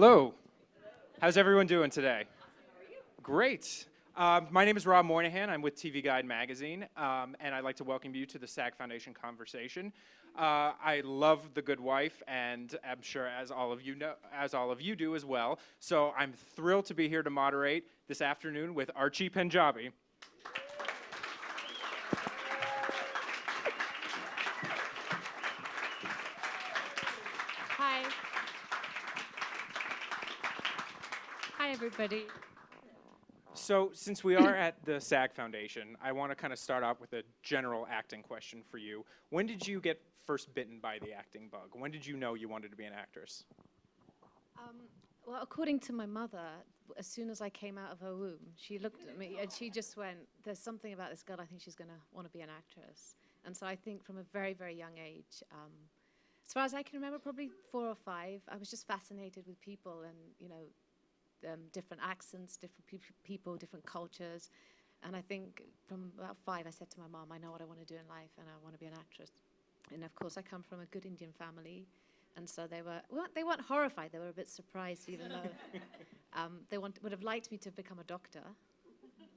Hello. How's everyone doing today? Great. My name is Rob Moynihan. I'm with TV Guide magazine, and I'd like to welcome you to the SAG Foundation conversation. I love The Good Wife, and I'm sure as all of you do as well. So I'm thrilled to be here to moderate this afternoon with Archie Panjabi. Hi. Hi, everybody. So since we are at the SAG Foundation, I want to kind of start off with a general acting question for you. When did you get first bitten by the acting bug? When did you know you wanted to be an actress? Well, according to my mother, as soon as I came out of her womb, she looked at me and she just went, there's something about this girl, I think she's going to want to be an actress. And so I think from a very, very young age, as far as I can remember, probably 4 or 5, I was just fascinated with people and, you know, different accents, different people, different cultures. And I think from about 5, I said to my mom, I know what I want to do in life and I want to be an actress. And of course, I come from a good Indian family. And so they weren't horrified, they were a bit surprised, even though they would have liked me to become a doctor.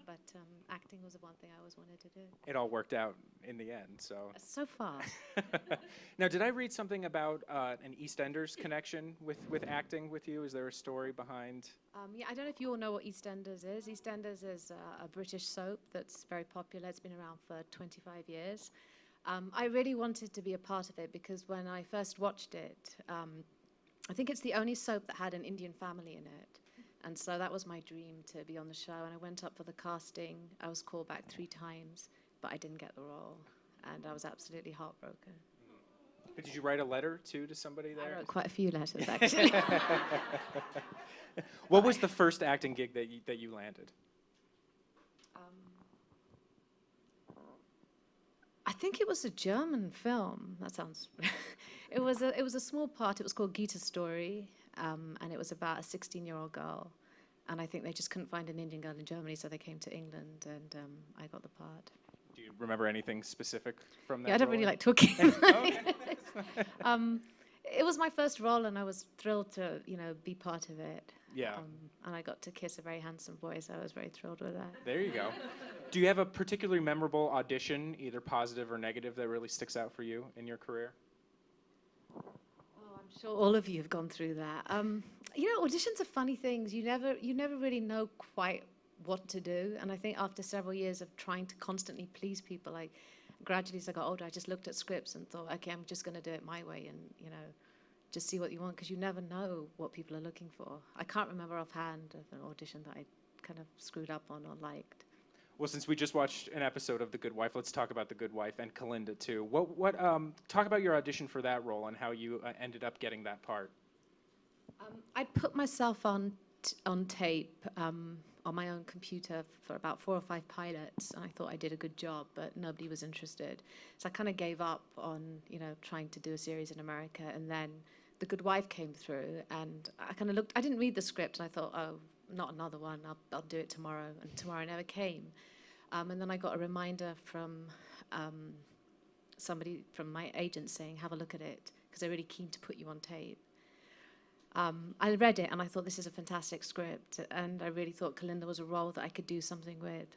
But acting was the one thing I always wanted to do. It all worked out in the end, so. So far. Now, did I read something about an EastEnders connection with acting with you? Is there a story behind? Yeah, I don't know if you all know what EastEnders is. EastEnders is a British soap that's very popular. It's been around for 25 years. I really wanted to be a part of it because when I first watched it, I think it's the only soap that had an Indian family in it. And so that was my dream, to be on the show. And I went up for the casting. I was called back 3 times, but I didn't get the role. And I was absolutely heartbroken. But did you write a letter, too, to somebody there? I wrote quite a few letters, actually. What was the first acting gig that you landed? I think it was a German film. That sounds... It was a small part. It was called Gita's Story. And it was about a 16-year-old girl. And I think they just couldn't find an Indian girl in Germany, so they came to England, and I got the part. Do you remember anything specific from that Yeah, I don't role? really like talking. Okay. It was my first role, and I was thrilled to, you know, be part of it. Yeah. And I got to kiss a very handsome boy, so I was very thrilled with that. There you go. Do you have a particularly memorable audition, either positive or negative, that really sticks out for you in your career? I'm sure all of you have gone through that. You know, auditions are funny things. You never really know quite what to do. And I think after several years of trying to constantly please people, I gradually, as I got older, I just looked at scripts and thought, okay, I'm just going to do it my way and, you know, just see what you want, because you never know what people are looking for. I can't remember offhand of an audition that I kind of screwed up on or liked. Well, since we just watched an episode of The Good Wife, let's talk about The Good Wife and Kalinda, too. Talk about your audition for that role and how you ended up getting that part. I put myself on tape on my own computer for about 4 or 5 pilots, and I thought I did a good job, but nobody was interested. So I kind of gave up on, you know, trying to do a series in America, and then The Good Wife came through, and I kind of looked. I didn't read the script, and I thought, oh, not another one. I'll do it tomorrow, and tomorrow never came. And then I got a reminder from somebody from my agent saying, have a look at it, because they're really keen to put you on tape. I read it, and I thought, this is a fantastic script, and I really thought Kalinda was a role that I could do something with.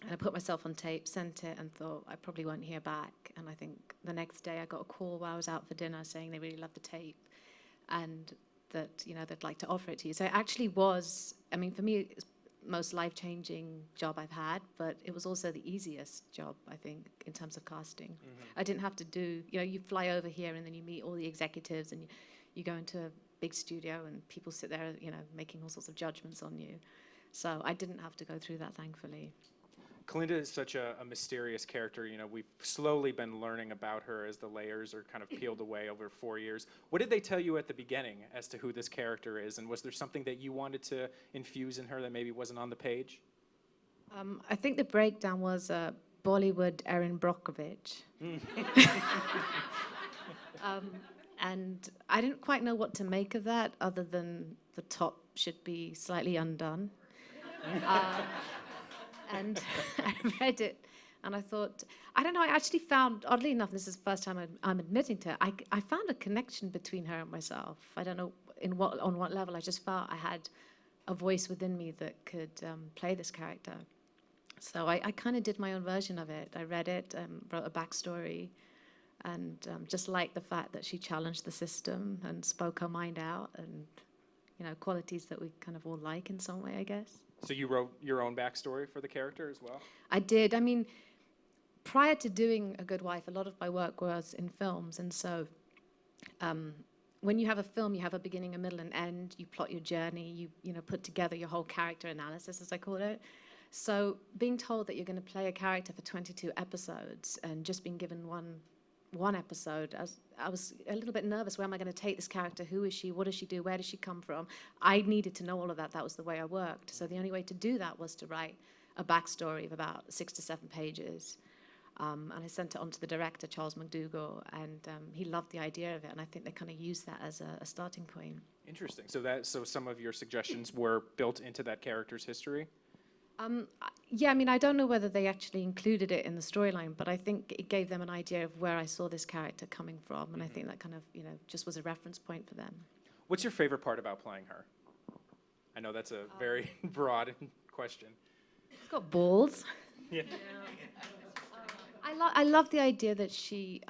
And I put myself on tape, sent it, and thought, I probably won't hear back. And I think the next day I got a call while I was out for dinner saying they really loved the tape, and that, you know, they'd like to offer it to you. So it actually was, I mean, for me, it's the most life-changing job I've had, but it was also the easiest job, I think, in terms of casting. Mm-hmm. I didn't have to do, you know, you fly over here and then you meet all the executives and you go into a big studio and people sit there, you know, making all sorts of judgments on you. So I didn't have to go through that, thankfully. Kalinda is such a mysterious character. You know, we've slowly been learning about her as the layers are kind of peeled away over 4 years. What did they tell you at the beginning as to who this character is? And was there something that you wanted to infuse in her that maybe wasn't on the page? I think the breakdown was Bollywood Erin Brockovich. And I didn't quite know what to make of that, other than the top should be slightly undone. And I read it, and I thought, I don't know, I actually found, oddly enough, this is the first time I'm admitting to it, I found a connection between her and myself. I don't know, on what level. I just felt I had a voice within me that could play this character. So I kind of did my own version of it. I read it, wrote a backstory, and just liked the fact that she challenged the system and spoke her mind out, and qualities that we kind of all like in some way, I guess. So you wrote your own backstory for the character as well? I did. I mean, prior to doing A Good Wife, a lot of my work was in films, and so when you have a film, you have a beginning, a middle, and end. You plot your journey. You put together your whole character analysis, as I call it. So being told that you're going to play a character for 22 episodes and just being given one episode, I was a little bit nervous. Where am I going to take this character? Who is she? What does she do? Where does she come from? I needed to know all of that. That was the way I worked. So the only way to do that was to write a backstory of about 6 to 7 pages. And I sent it on to the director, Charles McDougall, and he loved the idea of it. And I think they kind of used that as a starting point. Interesting. So some of your suggestions were built into that character's history? Yeah, I mean, I don't know whether they actually included it in the storyline, but I think it gave them an idea of where I saw this character coming from, and I think that kind of, just was a reference point for them. What's your favorite part about playing her? I know that's a very broad question. She's got balls. Yeah. I love the idea that she,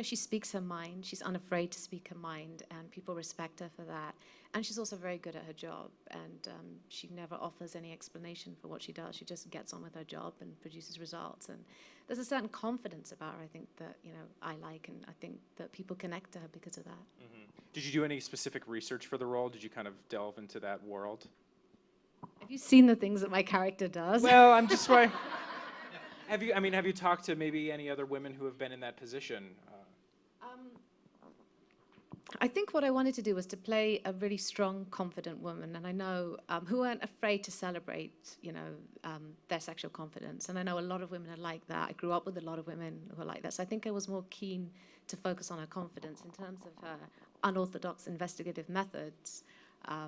she speaks her mind. She's unafraid to speak her mind, and people respect her for that. And she's also very good at her job, and she never offers any explanation for what she does. She just gets on with her job and produces results. And there's a certain confidence about her, I think, that I like, and I think that people connect to her because of that. Mm-hmm. Did you do any specific research for the role? Did you kind of delve into that world? Have you seen the things that my character does? Well, I'm just wondering. Have you talked to maybe any other women who have been in that position? I think what I wanted to do was to play a really strong, confident woman, and I know who weren't afraid to celebrate, their sexual confidence. And I know a lot of women are like that. I grew up with a lot of women who are like that. So I think I was more keen to focus on her confidence in terms of her unorthodox investigative methods. I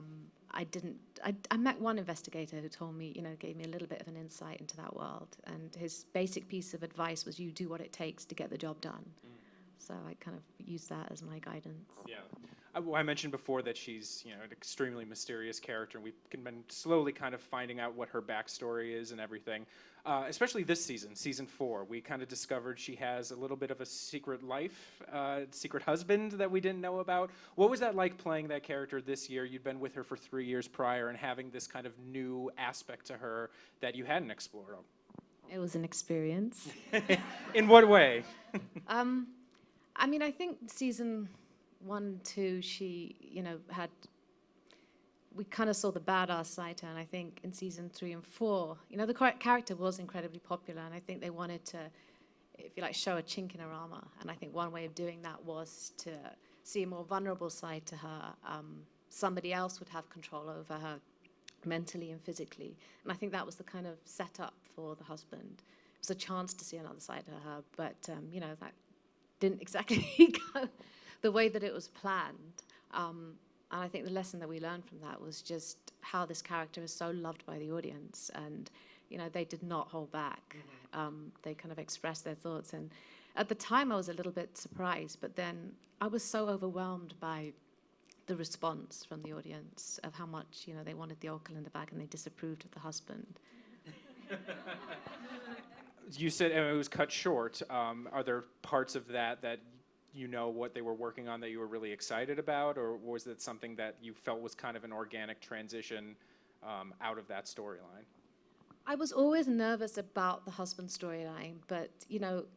met one investigator who told me, gave me a little bit of an insight into that world. And his basic piece of advice was, you do what it takes to get the job done. So I kind of use that as my guidance. Yeah. I mentioned before that she's, an extremely mysterious character, and we've been slowly kind of finding out what her backstory is and everything. Especially this season, season 4, we kind of discovered she has a little bit of a secret life, secret husband that we didn't know about. What was that like playing that character this year? You'd been with her for 3 years prior, and having this kind of new aspect to her that you hadn't explored. It was an experience. In what way? I mean, I think season 1, 2, she, we kind of saw the badass side to her, and I think in season 3 and 4, the character was incredibly popular, and I think they wanted to, if you like, show a chink in her armor, and I think one way of doing that was to see a more vulnerable side to her. Somebody else would have control over her mentally and physically, and I think that was the kind of setup for the husband. It was a chance to see another side to her, but, that didn't exactly go the way that it was planned. And I think the lesson that we learned from that was just how this character is so loved by the audience. And, they did not hold back. They kind of expressed their thoughts. And at the time, I was a little bit surprised. But then I was so overwhelmed by the response from the audience of how much, they wanted the old Kalinda back and they disapproved of the husband. You said it was cut short. Are there parts of that what they were working on that you were really excited about, or was it something that you felt was kind of an organic transition out of that storyline? I was always nervous about the husband storyline, but,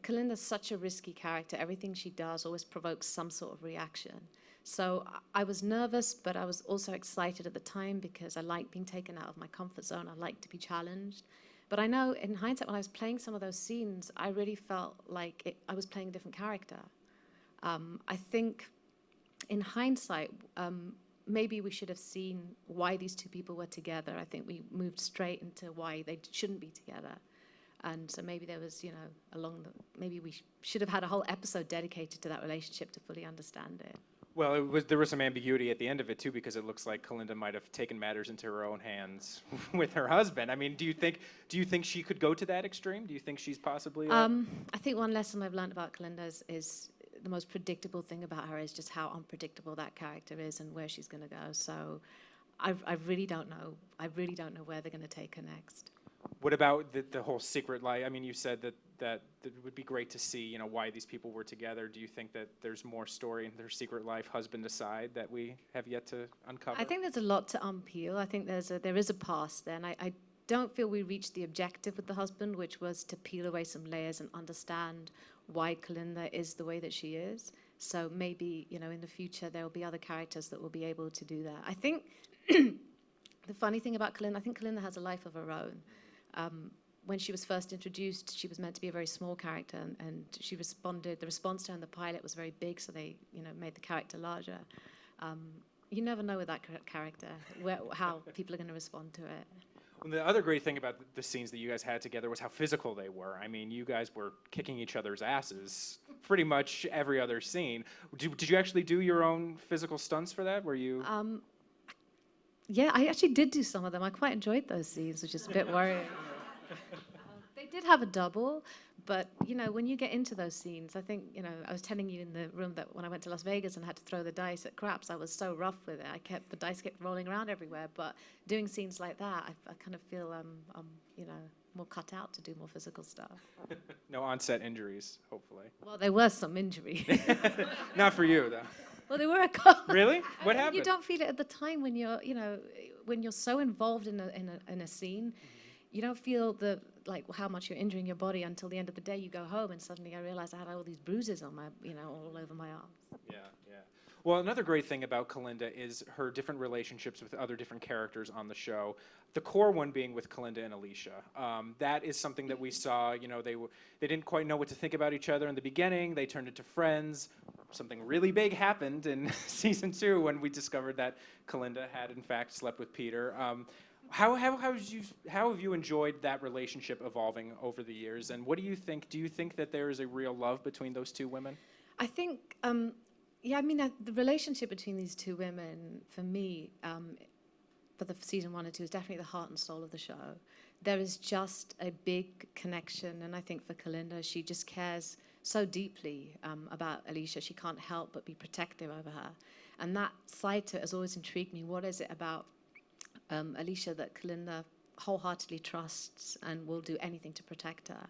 Kalinda's such a risky character. Everything she does always provokes some sort of reaction. So I was nervous, but I was also excited at the time because I like being taken out of my comfort zone. I like to be challenged. But I know, in hindsight, when I was playing some of those scenes, I really felt like I was playing a different character. I think, in hindsight, maybe we should have seen why these two people were together. I think we moved straight into why they shouldn't be together. And so maybe there was, maybe we should have had a whole episode dedicated to that relationship to fully understand it. Well, there was some ambiguity at the end of it, too, because it looks like Kalinda might have taken matters into her own hands with her husband. I mean, do you think she could go to that extreme? Do you think she's possibly... I think one lesson I've learned about Kalinda is the most predictable thing about her is just how unpredictable that character is and where she's going to go. So I really don't know. I really don't know where they're going to take her next. What about the whole secret life? I mean, you said that it would be great to see, you know, why these people were together. Do you think that there's more story in their secret life, husband aside, that we have yet to uncover? I think there's a lot to unpeel. I think there is a past there, and I don't feel we reached the objective with the husband, which was to peel away some layers and understand why Kalinda is the way that she is. So maybe, you know, in the future there will be other characters that will be able to do that. I think the funny thing about Kalinda, I think Kalinda has a life of her own. When she was first introduced, she was meant to be a very small character, and she responded. The response to her in the pilot was very big, so they, you know, made the character larger. You never know with that character how people are going to respond to it. And the other great thing about the scenes that you guys had together was how physical they were. I mean, you guys were kicking each other's asses pretty much every other scene. Did you actually do your own physical stunts for that? Were you? Yeah, I actually did do some of them. I quite enjoyed those scenes, which is a bit worrying. They did have a double, but, you know, when you get into those scenes, I think, you know, I was telling you in the room that when I went to Las Vegas and had to throw the dice at craps, I was so rough with it. The dice kept rolling around everywhere, but doing scenes like that, I kind of feel I'm, you know, more cut out to do more physical stuff. No on-set injuries, hopefully. Well, there were some injury. Not for you, though. Well, there were a couple. Really? What happened? You don't feel it at the time when you're, you know, when you're so involved in a scene. You don't feel how much you're injuring your body until the end of the day. You go home and suddenly I realized I had all these bruises on my, you know, all over my arms. Yeah, yeah. Well, another great thing about Kalinda is her different relationships with other different characters on the show. The core one being with Kalinda and Alicia. That is something that we saw. You know, they didn't quite know what to think about each other in the beginning. They turned into friends. Something really big happened in season 2 when we discovered that Kalinda had in fact slept with Peter. How have you enjoyed that relationship evolving over the years, and what do you think? Do you think that there is a real love between those two women? I think, yeah, I mean, the relationship between these two women, for me, for the season 1 and 2, is definitely the heart and soul of the show. There is just a big connection, and I think for Kalinda, she just cares so deeply about Alicia. She can't help but be protective over her, and that side to it has always intrigued me. What is it about Alicia that Kalinda wholeheartedly trusts and will do anything to protect her?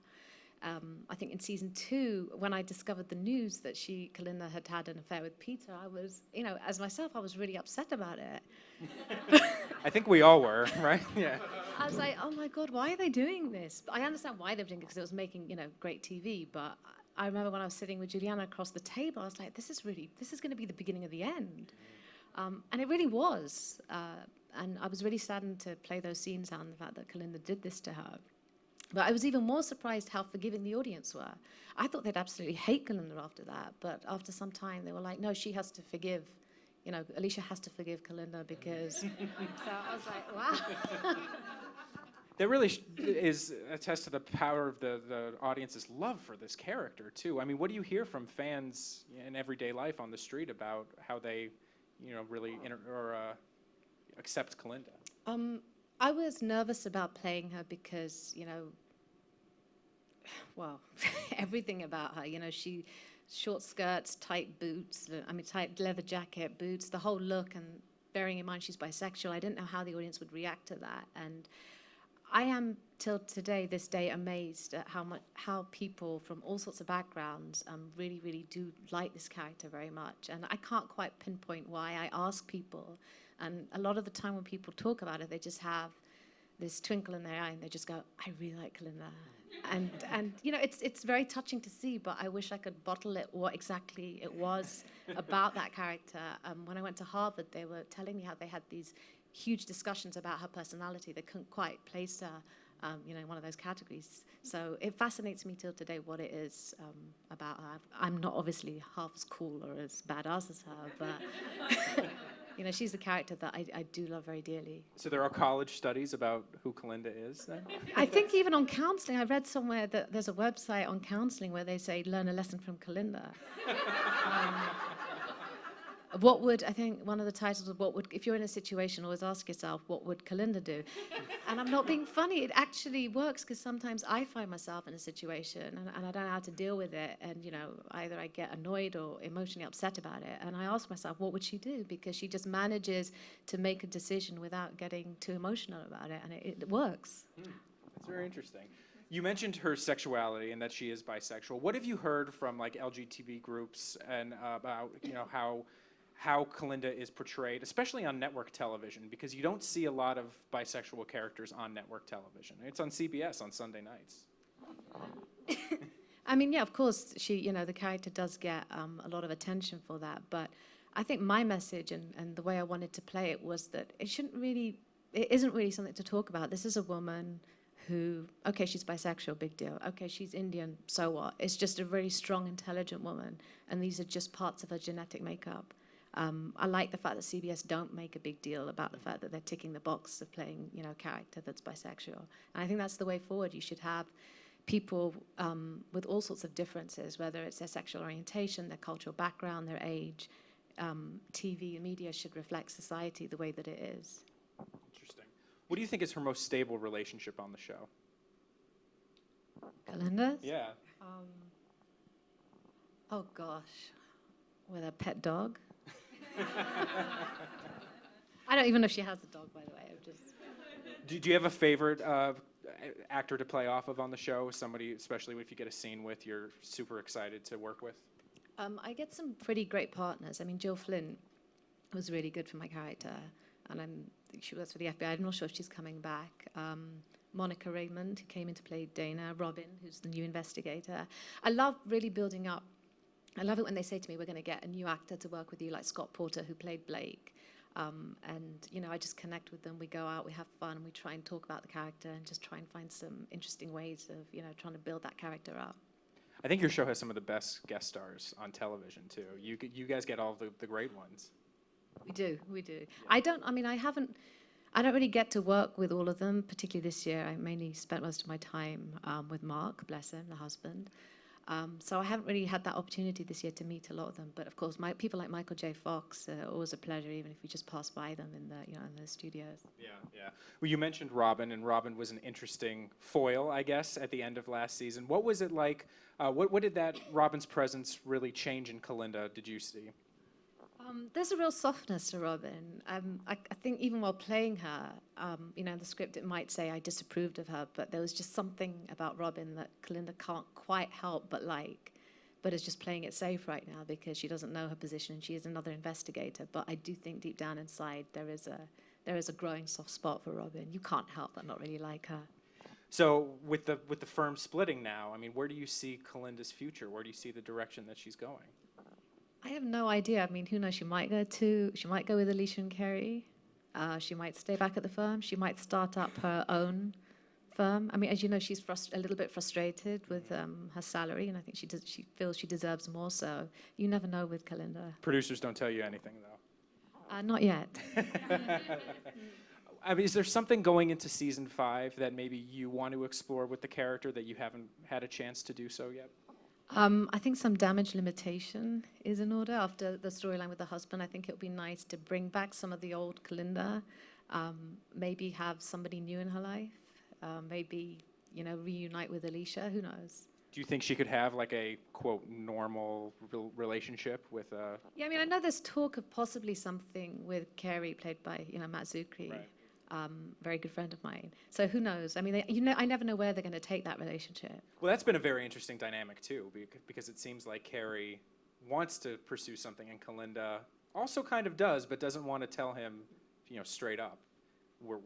I think in season 2, when I discovered the news that Kalinda had an affair with Peter, I was, you know, as myself, I was really upset about it. I think we all were, right? Yeah. I was like, oh my God, why are they doing this? I understand why they're doing it because it was making, you know, great TV, but I remember when I was sitting with Julianna across the table, I was like, this is going to be the beginning of the end. And it really was. And I was really saddened to play those scenes out and the fact that Kalinda did this to her. But I was even more surprised how forgiving the audience were. I thought they'd absolutely hate Kalinda after that, but after some time they were like, no, she has to forgive. You know, Alicia has to forgive Kalinda because... So I was like, wow. That really is a test to the power of the audience's love for this character, too. I mean, what do you hear from fans in everyday life on the street about how they, you know, really accept Kalinda? I was nervous about playing her because, you know, well, everything about her, you know, short skirts, tight boots, tight leather jacket, boots, the whole look, and bearing in mind she's bisexual, I didn't know how the audience would react to that. And I am, till today, this day, amazed at how people from all sorts of backgrounds really, really do like this character very much. And I can't quite pinpoint why. I ask people, and a lot of the time when people talk about it, they just have this twinkle in their eye, and they just go, I really like Kalinda. And you know, it's very touching to see, but I wish I could bottle it, what exactly it was about that character. When I went to Harvard, they were telling me how they had these huge discussions about her personality. They couldn't quite place her, you know, in one of those categories. So it fascinates me till today what it is about her. I'm not obviously half as cool or as badass as her, but you know, she's the character that I do love very dearly. So there are college studies about who Kalinda is, then? I think even on counseling, I read somewhere that there's a website on counseling where they say, learn a lesson from Kalinda. What would, I think one of the titles was, what would, if you're in a situation, always ask yourself, what would Kalinda do? And I'm not being funny, it actually works, because sometimes I find myself in a situation and I don't know how to deal with it. And, you know, either I get annoyed or emotionally upset about it. And I ask myself, what would she do? Because she just manages to make a decision without getting too emotional about it. And it works. That's very interesting. You mentioned her sexuality and that she is bisexual. What have you heard from like LGBT groups and about, you know, how Kalinda is portrayed, especially on network television, because you don't see a lot of bisexual characters on network television. It's on CBS on Sunday nights. I mean, yeah, of course, she, you know, the character does get a lot of attention for that. But I think my message and the way I wanted to play it was that it isn't really something to talk about. This is a woman who, okay, she's bisexual, big deal. Okay, she's Indian, so what? It's just a really strong, intelligent woman, and these are just parts of her genetic makeup. I like the fact that CBS don't make a big deal about the fact that they're ticking the box of playing, you know, a character that's bisexual. And I think that's the way forward. You should have people with all sorts of differences, whether it's their sexual orientation, their cultural background, their age. TV and media should reflect society the way that it is. Interesting. What do you think is her most stable relationship on the show? Kalinda's? Yeah. Oh, gosh. With a pet dog? I don't even know if she has a dog, by the way. Do you have a favorite actor to play off of on the show? Somebody, especially if you get a scene with, you're super excited to work with? I get some pretty great partners. I mean, Jill Flynn was really good for my character, and she works for the FBI. I'm not sure if she's coming back. Monica Raymond, who came in to play Dana. Robin, who's the new investigator. I love really building up. I love it when they say to me, we're going to get a new actor to work with you, like Scott Porter, who played Blake. And, you know, I just connect with them. We go out, we have fun, we try and talk about the character and just try and find some interesting ways of, you know, trying to build that character up. I think your show has some of the best guest stars on television, too. You guys get all the great ones. We do. Yeah. I don't really get to work with all of them, particularly this year. I mainly spent most of my time with Mark, bless him, the husband. So I haven't really had that opportunity this year to meet a lot of them. But of course, people like Michael J. Fox are always a pleasure, even if we just pass by them in the studios. Yeah. Well, you mentioned Robin, and Robin was an interesting foil, I guess, at the end of last season. What was it like? What did that Robin's presence really change in Kalinda? Did you see? There's a real softness to Robin. I think even while playing her, you know, in the script it might say I disapproved of her, but there was just something about Robin that Kalinda can't quite help but like, but is just playing it safe right now because she doesn't know her position and she is another investigator. But I do think deep down inside there is a growing soft spot for Robin. You can't help but not really like her. So with the firm splitting now, I mean, where do you see Kalinda's future? Where do you see the direction that she's going? I have no idea. I mean, who knows? She might go with Alicia and Kerry. She might stay back at the firm. She might start up her own firm. I mean, as you know, she's a little bit frustrated with her salary, and I think she feels she deserves more. So you never know with Kalinda. Producers don't tell you anything, though. Not yet. I mean, is there something going into season 5 that maybe you want to explore with the character that you haven't had a chance to do so yet? I think some damage limitation is in order after the storyline with the husband. I think it would be nice to bring back some of the old Kalinda, maybe have somebody new in her life, maybe, you know, reunite with Alicia. Who knows? Do you think she could have like a, quote, normal relationship with a... Yeah, I mean, I know there's talk of possibly something with Carrie, played by, you know, Matt Zucri. Right. Very good friend of mine. So who knows? I mean, I never know where they're going to take that relationship. Well, that's been a very interesting dynamic, too, because it seems like Carrie wants to pursue something, and Kalinda also kind of does, but doesn't want to tell him, you know, straight up, we'll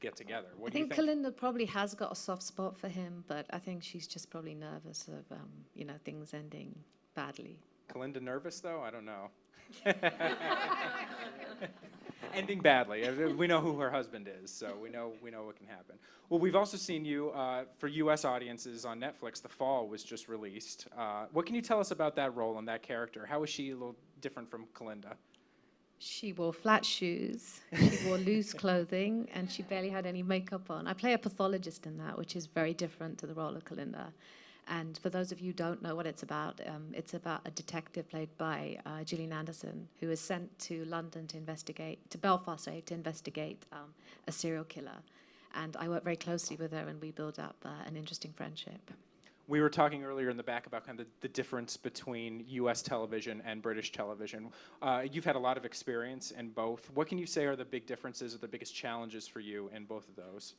get together. What do you think? Kalinda probably has got a soft spot for him, but I think she's just probably nervous of, you know, things ending badly. Kalinda nervous, though? I don't know. Ending badly. We know who her husband is, so we know what can happen. Well, we've also seen you for U.S. audiences on Netflix. The Fall was just released. What can you tell us about that role and that character? How is she a little different from Kalinda? She wore flat shoes, she wore loose clothing, and she barely had any makeup on. I play a pathologist in that, which is very different to the role of Kalinda. And for those of you who don't know what it's about a detective played by Gillian Anderson, who is sent to London to investigate, to Belfast, sorry, to investigate a serial killer. And I work very closely with her, and we build up an interesting friendship. We were talking earlier in the back about kind of the difference between U.S. television and British television. You've had a lot of experience in both. What can you say are the big differences or the biggest challenges for you in both of those?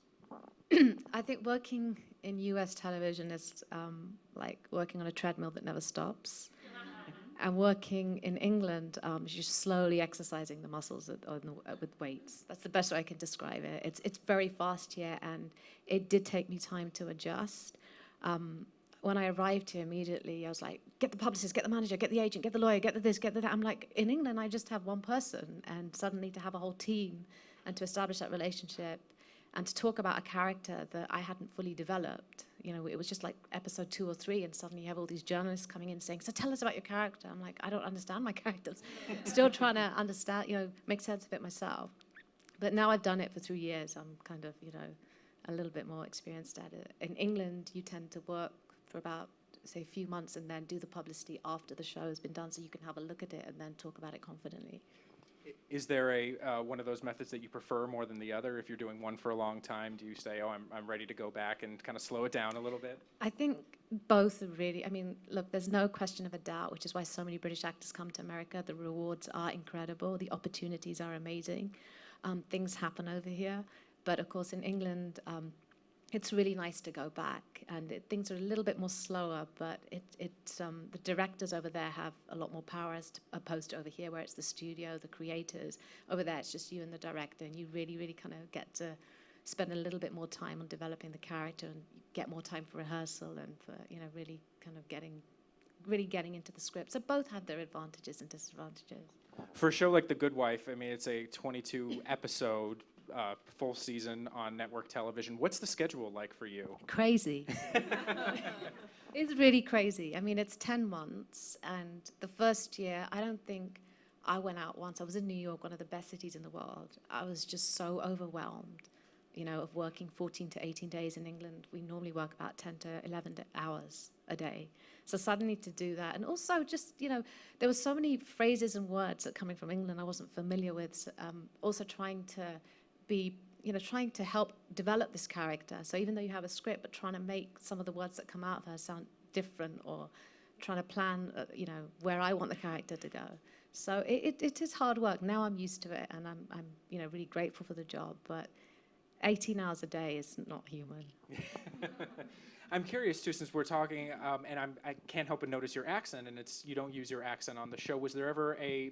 I think working in U.S. television is like working on a treadmill that never stops. And working in England, you're slowly exercising the muscles with weights. That's the best way I can describe it. It's very fast here, and it did take me time to adjust. When I arrived here immediately, I was like, get the publicist, get the manager, get the agent, get the lawyer, get the this, get the that. I'm like, in England, I just have one person, and suddenly to have a whole team and to establish that relationship and to talk about a character that I hadn't fully developed. You know, it was just like episode 2 or 3, and suddenly you have all these journalists coming in saying, so tell us about your character. I'm like, I don't understand my characters. Still trying to understand, make sense of it myself. But now I've done it for 3 years. I'm kind of, a little bit more experienced at it. In England, you tend to work for about, say, a few months and then do the publicity after the show has been done so you can have a look at it and then talk about it confidently. Is there one of those methods that you prefer more than the other? If you're doing one for a long time, do you say, oh, I'm ready to go back and kind of slow it down a little bit? I think both are really, look, there's no question of a doubt, which is why so many British actors come to America. The rewards are incredible. The opportunities are amazing. Things happen over here. But of course, in England, it's really nice to go back, and things are a little bit more slower, but the directors over there have a lot more power as opposed to over here, where it's the studio, the creators. Over there, it's just you and the director, and you really, really kind of get to spend a little bit more time on developing the character and get more time for rehearsal and for, really kind of getting into the script. So both have their advantages and disadvantages. For a show like The Good Wife, it's a 22-episode full season on network television. What's the schedule like for you? Crazy. It's really crazy. It's 10 months, and the first year, I don't think I went out once. I was in New York, one of the best cities in the world. I was just so overwhelmed, of working 14 to 18 days in England. We normally work about 10 to 11 hours a day. So suddenly to do that, and also just, there were so many phrases and words that coming from England I wasn't familiar with. So, also trying to help develop this character. So even though you have a script, but trying to make some of the words that come out of her sound different, or trying to plan, where I want the character to go. So it is hard work. Now I'm used to it, and I'm really grateful for the job. But 18 hours a day is not human. I'm curious too, since we're talking, and I can't help but notice your accent, and you don't use your accent on the show. Was there ever a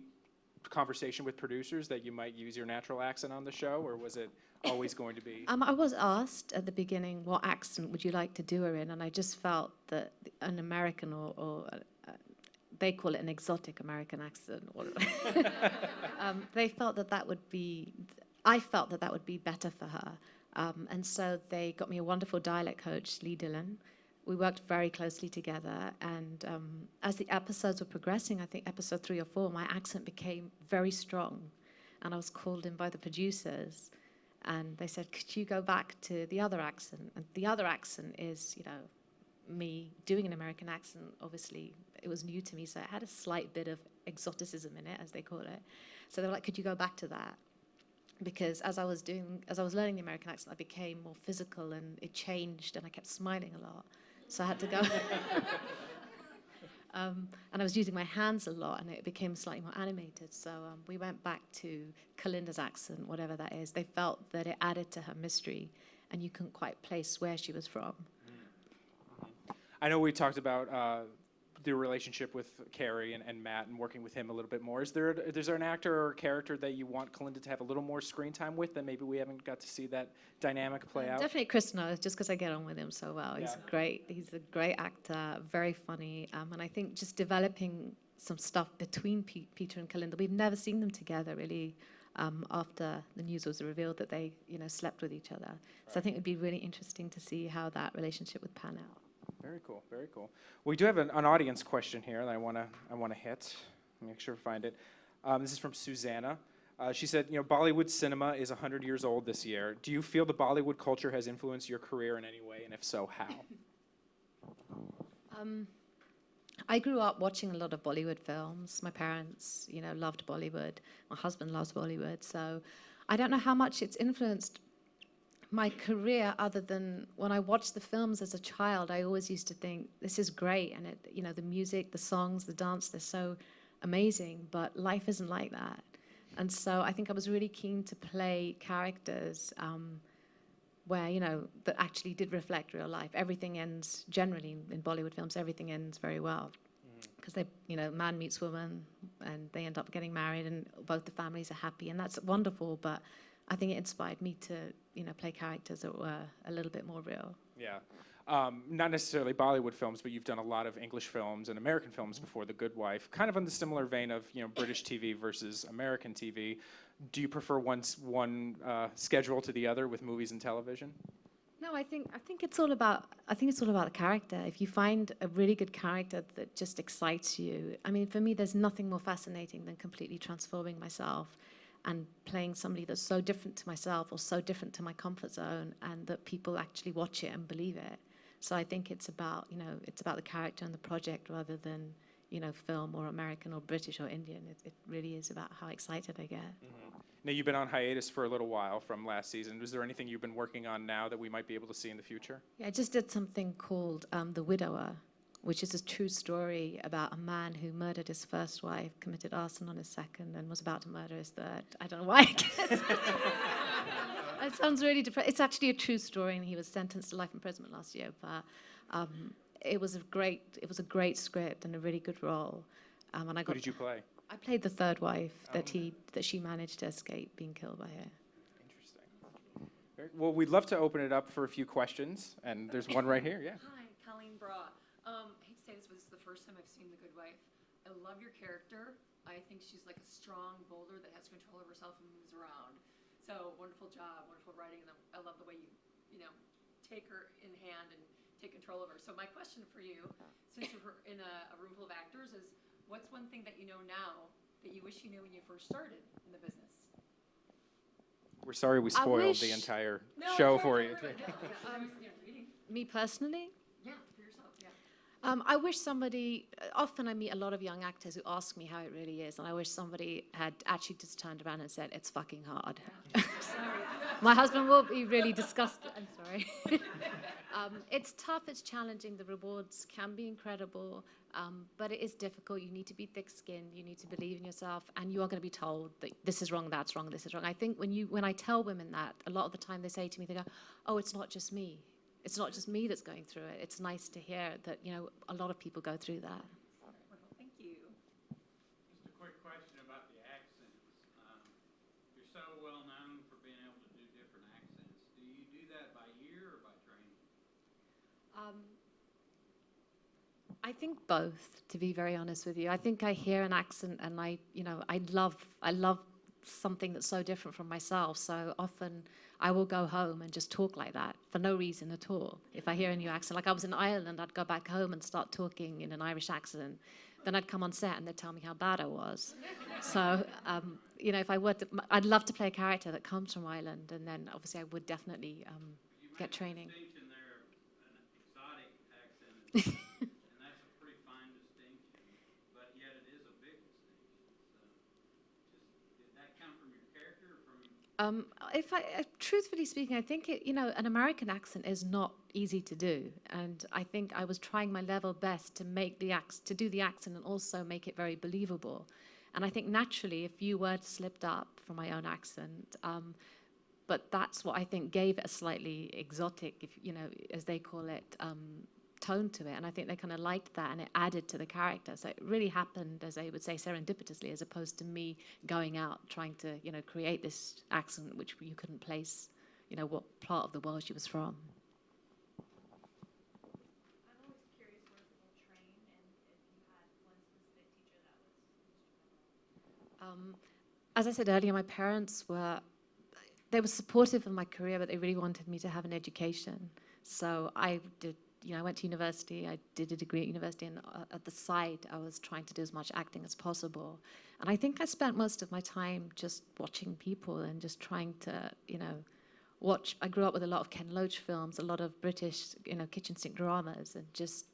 conversation with producers that you might use your natural accent on the show, or was it always going to be? I was asked at the beginning, what accent would you like to do her in? And I just felt that an American or they call it an exotic American accent. They felt that would be, I felt that would be better for her. And so they got me a wonderful dialect coach, Lee Dillon. We worked very closely together, and as the episodes were progressing, I think episode 3 or 4, my accent became very strong, and I was called in by the producers, and they said, could you go back to the other accent? And the other accent is, me doing an American accent. Obviously, it was new to me, so it had a slight bit of exoticism in it, as they call it. So they were like, could you go back to that? Because as I was learning the American accent, I became more physical, and it changed, and I kept smiling a lot. So I had to go. And I was using my hands a lot, and it became slightly more animated. So we went back to Kalinda's accent, whatever that is. They felt that it added to her mystery, and you couldn't quite place where she was from. I know we talked about the relationship with Carrie and Matt and working with him a little bit more. Is there an actor or character that you want Kalinda to have a little more screen time with that maybe we haven't got to see that dynamic play out? Definitely Chris knows, just because I get on with him so well. He's a great actor, very funny, and I think just developing some stuff between Peter and Kalinda. We've never seen them together really after the news was revealed that they slept with each other. So I think it would be really interesting to see how that relationship would pan out. Very cool, very cool. We do have an audience question here that I want to hit. Let me make sure to find it. This is from Susanna. She said, Bollywood cinema is 100 years old this year. Do you feel the Bollywood culture has influenced your career in any way, and if so, how? I grew up watching a lot of Bollywood films. My parents, loved Bollywood. My husband loves Bollywood. So I don't know how much it's influenced my career, other than when I watched the films as a child, I always used to think, this is great. And the music, the songs, the dance, they're so amazing, but life isn't like that. And so I think I was really keen to play characters where, that actually did reflect real life. Everything ends, generally in Bollywood films, everything ends very well. Because man meets woman and they end up getting married and both the families are happy, and that's wonderful. But I think it inspired me to, play characters that were a little bit more real. Yeah. Not necessarily Bollywood films, but you've done a lot of English films and American films before. The Good Wife, kind of on the similar vein of British TV versus American TV. Do you prefer one schedule to the other with movies and television? No, I think it's all about the character. If you find a really good character that just excites you, I mean, for me, there's nothing more fascinating than completely transforming myself and playing somebody that's so different to myself or so different to my comfort zone, and that people actually watch it and believe it. So I think it's about the character and the project rather than film or American or British or Indian. It really is about how excited I get. Mm-hmm. Now, you've been on hiatus for a little while from last season. Is there anything you've been working on now that we might be able to see in the future? Yeah, I just did something called The Widower, which is a true story about a man who murdered his first wife, committed arson on his second, and was about to murder his third. I don't know why I guess. It sounds really depressing. It's actually a true story, and he was sentenced to life imprisonment last year. But it was a great script and a really good role. And Who did you play? I played the third wife that she managed to escape being killed by her. Interesting. Well, we'd love to open it up for a few questions, and there's one right here. Yeah. Hi, Colleen Bra. I hate to say this, but this is the first time I've seen The Good Wife. I love your character. I think she's like a strong boulder that has control of herself and moves around. So wonderful job, wonderful writing, and I love the way you take her in hand and take control of her. So my question for you, since you're in a room full of actors, is what's one thing that you know now that you wish you knew when you first started in the business? We're sorry we spoiled the entire show for you. Me personally? Yeah, for yourself, yeah. I wish somebody, often I meet a lot of young actors who ask me how it really is, and I wish somebody had actually just turned around and said, it's fucking hard. Yeah. Sorry. My husband will be really disgusted. I'm sorry. It's tough, it's challenging, the rewards can be incredible, but it is difficult. You need to be thick-skinned, you need to believe in yourself, and you are going to be told that this is wrong, that's wrong, this is wrong. I think when I tell women that, a lot of the time they say to me, they go, oh, it's not just me. It's not just me that's going through it. It's nice to hear that, a lot of people go through that. Wonderful, thank you. Just a quick question about the accents. You're so well known for being able to do different accents. Do you do that by ear or by training? I think both, to be very honest with you. I think I hear an accent and I love something that's so different from myself. So often I will go home and just talk like that for no reason at all. If I hear a new accent, like I was in Ireland, I'd go back home and start talking in an Irish accent. Then I'd come on set and they'd tell me how bad I was. So, if I were to, I'd love to play a character that comes from Ireland, and then obviously I would definitely get training. You made a distinction there, an exotic accent, and that's a pretty fine distinction, but yet it is a big distinction. So, did that come from your character or from? Truthfully speaking, I think an American accent is not easy to do, and I think I was trying my level best to do the accent and also make it very believable. And I think naturally a few words slipped up from my own accent, but that's what I think gave it a slightly exotic, as they call it, tone to it. And I think they kind of liked that, and it added to the character. So it really happened, as I would say, serendipitously, as opposed to me going out trying to, create this accent which you couldn't place, what part of the world she was from. I'm always curious where people train, and if you had one specific teacher that was instrumental. As I said earlier, my parents were supportive of my career, but they really wanted me to have an education. So I did, I went to university, I did a degree at university, and at the side, I was trying to do as much acting as possible. And I think I spent most of my time just watching people and just trying to, I grew up with a lot of Ken Loach films, a lot of British, kitchen sink dramas, and just,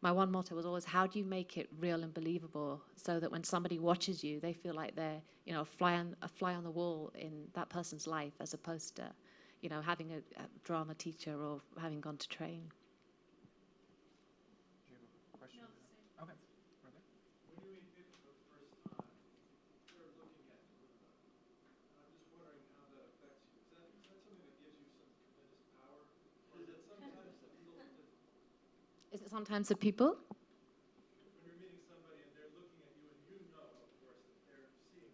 my one motto was always, how do you make it real and believable so that when somebody watches you, they feel like they're, you know, a fly on the wall in that person's life, as opposed to, you know, having a drama teacher or having gone to train. Do you have a question? Okay. Right there. When you meet people for the first time, they're looking at Kalinda. And I'm just wondering how that affects you. Is that something that gives you some tremendous power? Or is it sometimes a little difficult? Is it sometimes the people? When you're meeting somebody and they're looking at you and you know, of course, that they're seeing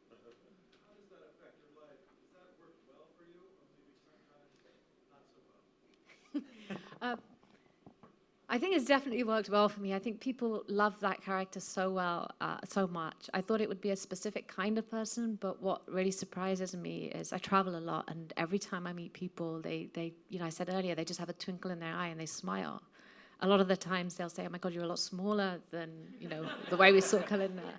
Kalinda, how does that affect your life? Does that work well for you? Or maybe sometimes not so well? I think it's definitely worked well for me. I think people love that character so well, so much. I thought it would be a specific kind of person, but what really surprises me is I travel a lot, and every time I meet people, they, you know, I said earlier, they just have a twinkle in their eye and they smile. A lot of the times they'll say, "Oh my God, you're a lot smaller than, you know, the way we saw Kalinda.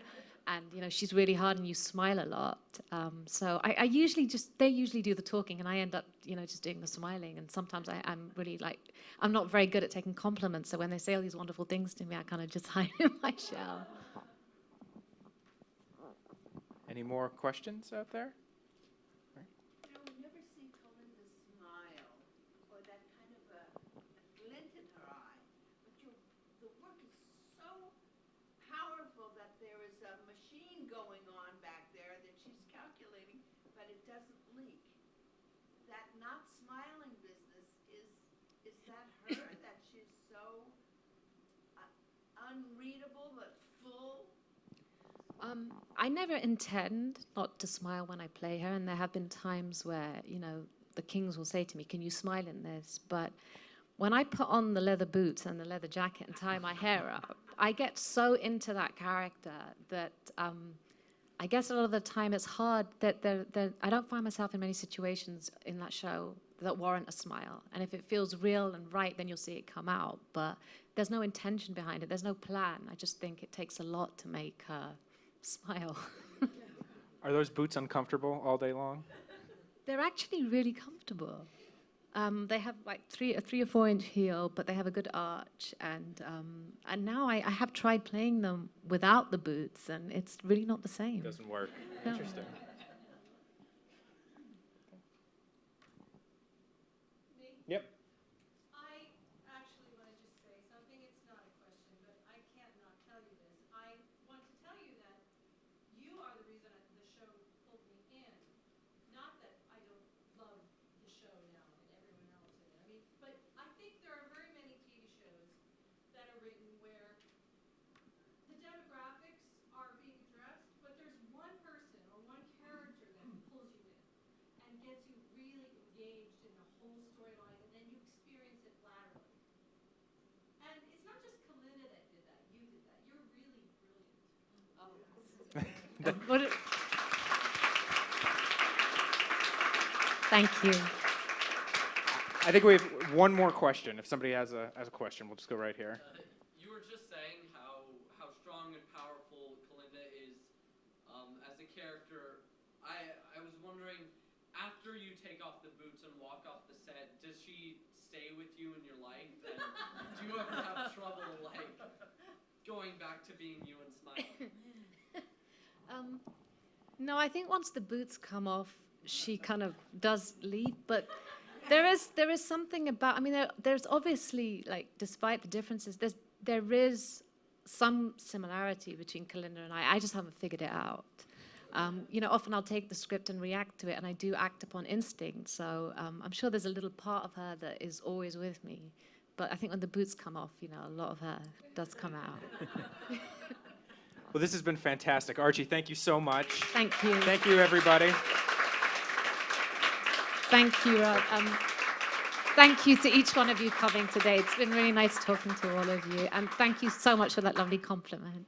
And, you know, she's really hard and you smile a lot." So I usually they usually do the talking and I end up, you know, just doing the smiling. And sometimes I'm really like, I'm not very good at taking compliments. So when they say all these wonderful things to me, I kind of just hide in my shell. Any more questions out there? You know, we never see Kalinda smile or that kind of a glint in her eye. But the work is so powerful that there is a machine going on back there that she's calculating, but it doesn't leak. That not smiling business, is that her, that she's so unreadable but full? I never intend not to smile when I play her, and there have been times where, you know, the kings will say to me, "Can you smile in this?" But when I put on the leather boots and the leather jacket and tie my hair up, I get so into that character that I guess a lot of the time it's hard that I don't find myself in many situations in that show that warrant a smile. And if it feels real and right, then you'll see it come out. But there's no intention behind it. There's no plan. I just think it takes a lot to make her smile. Are those boots uncomfortable all day long? They're actually really comfortable. They have like a 3 or 4 inch heel, but they have a good arch. And now I have tried playing them without the boots, and it's really not the same. Doesn't work. No. Interesting. Me? Yep. I actually want to just say something. It's not a question, but I can't not tell you this. I want to tell you that you are the reason the show pulled me in. Not that I don't love the show now and everyone else in it. I mean, but I think there are very many TV shows that are written where the demographics are being addressed, but there's one person or one character that pulls you in and gets you really engaged in the whole storyline, and then you experience it laterally. And it's not just Kalinda that did that, you did that. You're really brilliant. Thank you. I think we have one more question. If somebody has a question, we'll just go right here. You were just saying how strong and powerful Kalinda is as a character. I was wondering, after you take off the boots and walk off the set, does she stay with you in your life? And do you ever have trouble like going back to being you and smiling? No, I think once the boots come off, she kind of does leave. But there is something about. I mean, there's obviously, like, despite the differences, there is some similarity between Kalinda and I. I just haven't figured it out. You know, often I'll take the script and react to it, and I do act upon instinct. So I'm sure there's a little part of her that is always with me. But I think when the boots come off, you know, a lot of her does come out. Well, this has been fantastic. Archie, thank you so much. Thank you. Thank you, everybody. Thank you, Rob. Thank you to each one of you coming today. It's been really nice talking to all of you. And thank you so much for that lovely compliment.